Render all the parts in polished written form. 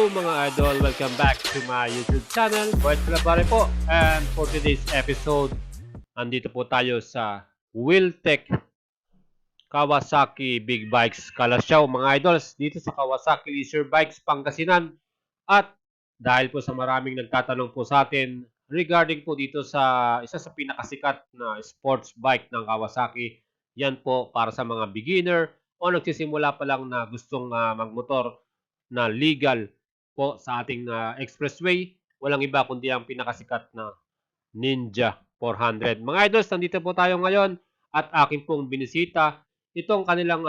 Hello mga idol, welcome back to my YouTube channel, Boyd Calabare po. And for today's episode, andito po tayo sa Wheeltek Kawasaki Big Bikes Kalasyaw mga idols, dito sa Kawasaki Leisure Bikes Pangasinan. At dahil po sa maraming nagtatanong po sa atin regarding po dito sa isa sa pinakasikat na sports bike ng Kawasaki, yan po para sa mga beginner o nagsisimula pa lang na gustong magmotor na legal po sa ating Expressway. Walang iba kundi ang pinakasikat na Ninja 400. Mga idols, nandito po tayo ngayon at akin pong binisita itong kanilang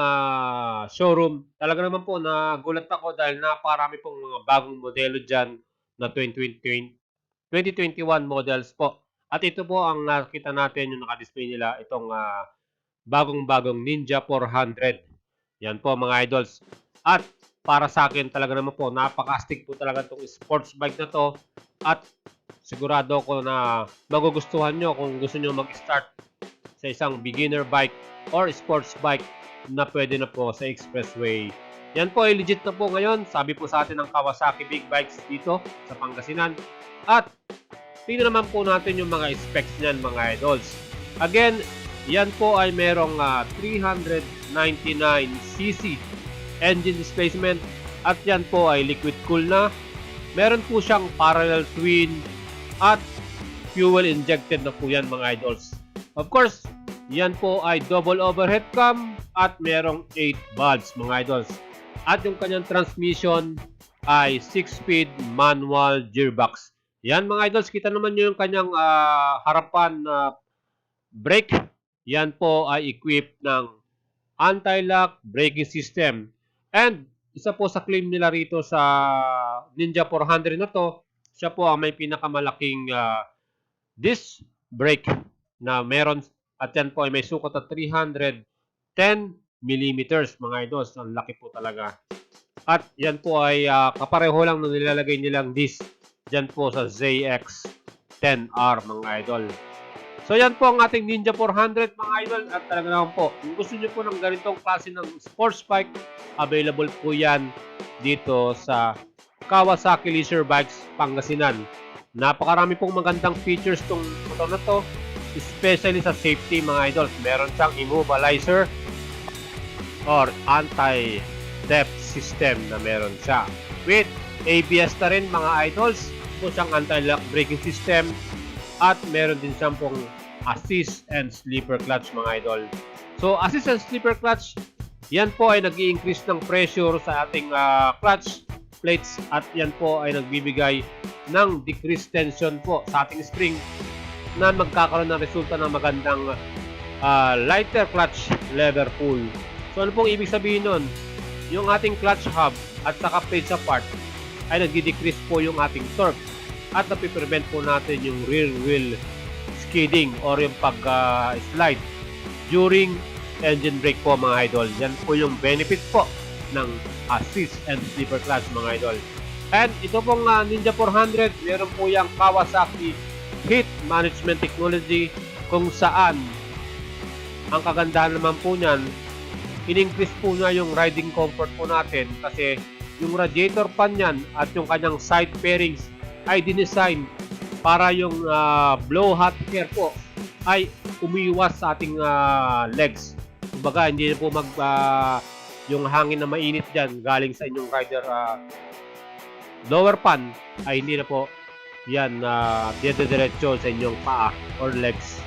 showroom. Talaga naman po nagulat ako dahil napakarami pong mga bagong modelo dyan na 2021 models po. At ito po ang nakita natin yung nakadisplay nila, itong bagong-bagong Ninja 400. Yan po mga idols. At para sa akin talaga naman po, napaka-astig po talaga itong sports bike na to. At sigurado ko na magugustuhan nyo kung gusto nyo mag-start sa isang beginner bike or sports bike na pwede na po sa Expressway. Yan po ay legit na po ngayon. Sabi po sa atin ng Kawasaki Big Bikes dito sa Pangasinan. At tingnan naman po natin yung mga specs niyan mga idols. Again, yan po ay merong 399cc engine displacement at yan po ay liquid cool na. Meron po siyang parallel twin at fuel injected na po yan mga idols. Of course, yan po ay double overhead cam at merong 8 valves mga idols. At yung kanyang transmission ay 6-speed manual gearbox. Yan mga idols, kita naman nyo yung kanyang harapan brake. Yan po ay equipped ng anti-lock braking system. And isa po sa claim nila rito sa Ninja 400 na to, siya po ang may pinakamalaking disc brake na meron, at yan po ay may sukat at 310 millimeters mga idols. Ang laki po talaga. At yan po ay kapareho lang na nilalagay nilang disc dyan po sa ZX-10R mga idol. So yan po ang ating Ninja 400 mga idol, at talaga naman po, kung gusto nyo po ng ganitong klase ng sports bike, available po yan dito sa Kawasaki Leisure Bikes Pangasinan. Napakarami pong magandang features tong motor na to, especially sa safety mga idol. Meron siyang Immobilizer or anti-theft system na meron siya. With ABS na rin mga idols, po siyang anti-lock braking system. At meron din siyang pong assist and sleeper clutch mga idol. So assist and sleeper clutch, yan po ay nag-i-increase ng pressure sa ating clutch plates, at yan po ay nagbibigay ng decreased tension po sa ating spring na magkakaroon ng resulta ng magandang lighter clutch lever pull. So ano pong ibig sabihin nun? Yung ating clutch hub at saka plates apart ay nag-decrease po yung ating torque at napiprevent po natin yung rear wheel skidding or yung pag-slide during engine brake po mga idol. Yan po yung benefit po ng assist and sleeper clutch mga idol. And ito pong Ninja 400, meron po yung Kawasaki Heat Management Technology, kung saan ang kagandahan naman po niyan, in-increase po niya yung riding comfort po natin kasi yung radiator fan niyan at yung kanyang side fairings ay dinesign para yung blow hot air po ay umiwas sa ating legs. Kumbaga, hindi na po yung hangin na mainit dyan galing sa inyong rider lower fan ay hindi na po yan diretso sa inyong paa or legs.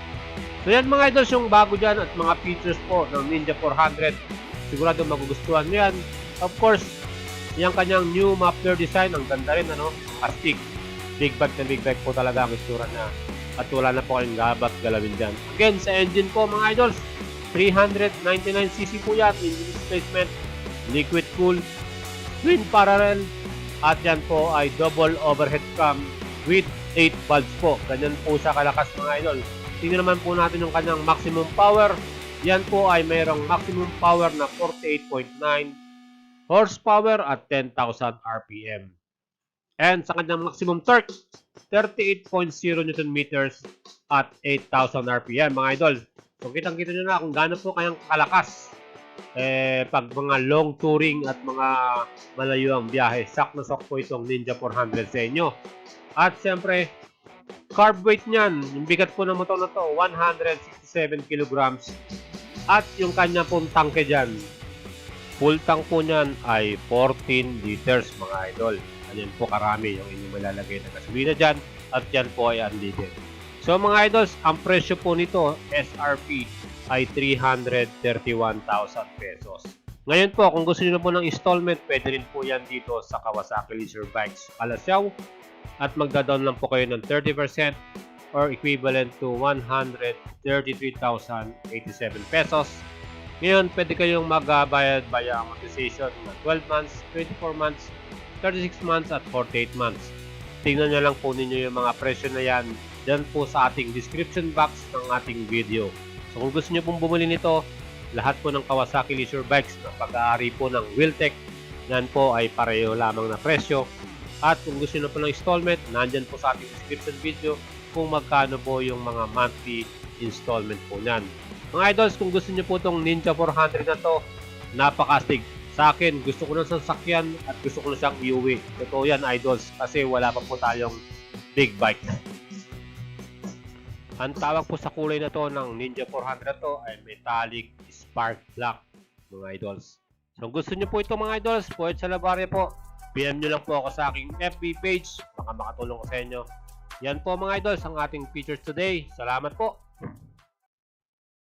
So yan mga idols yung bago dyan at mga features po ng Ninja 400. Sigurado magugustuhan nyo yan. Of course, yung kanyang new muffler design, ang ganda rin, ano, astig. Big bike na big bike po talaga ang istura na, at wala na po kayong gabat galawin dyan. Again, sa engine po mga idols, 399cc po yan, engine displacement, liquid cool, twin parallel, at yan po ay double overhead cam with 8 valves po. Ganyan po siya kalakas mga idol. Tingnan naman po natin yung kanyang maximum power. Yan po ay mayroong maximum power na 48.9 horsepower at 10,000 RPM. And sa kanyang maximum torque, 38.0 Nm at 8,000 RPM mga idol. So kitang-kita nyo na kung gaano po kayang kalakas pag mga long touring at mga malayuang biyahe, sak na sak po itong Ninja 400 sa inyo. At siyempre, carb weight niyan, yung bigat po ng motor na to, 167 kilograms. At yung kanya pong tangke dyan, full tank po niyan ay 14 liters mga idol. Ganyan po karami yung inyong malalagay na gasolina dyan at yan po ay unleaded. So mga idols, ang presyo po nito, SRP, ay 331,000 pesos. Ngayon po, kung gusto niyo na po ng installment, pwede rin po yan dito sa Kawasaki Leisure Bikes Palasyaw at magda-down lang po kayo ng 30% or equivalent to 133,087 pesos. Ngayon, pwede kayong magbayad via amortization na 12 months, 24 months, 36 months at 48 months. Tingnan nyo lang po ninyo yung mga presyo na yan dyan po sa ating description box ng ating video. So kung gusto nyo pong bumili nito, lahat po ng Kawasaki Leisure Bikes na pag-aari po ng Wheeltek, yan po ay pareho lamang na presyo. At kung gusto nyo po ng installment, nandyan po sa ating description video kung magkano po yung mga monthly installment po nyan. Mga idols, kung gusto nyo po itong Ninja 400 na to, napakastig. Sa akin, gusto ko ng sasakyan at gusto ko na siyang iuwi. Totoo yan, idols, kasi wala pa po tayong big bike. Ang tawag po sa kulay na to ng Ninja 400 to ay metallic spark black, mga idols. So kung gusto nyo po ito mga idols, po sa Labarya po, PM nyo lang po ako sa aking FB page, baka makatulong ko sa inyo. Yan po mga idols ang ating features today. Salamat po!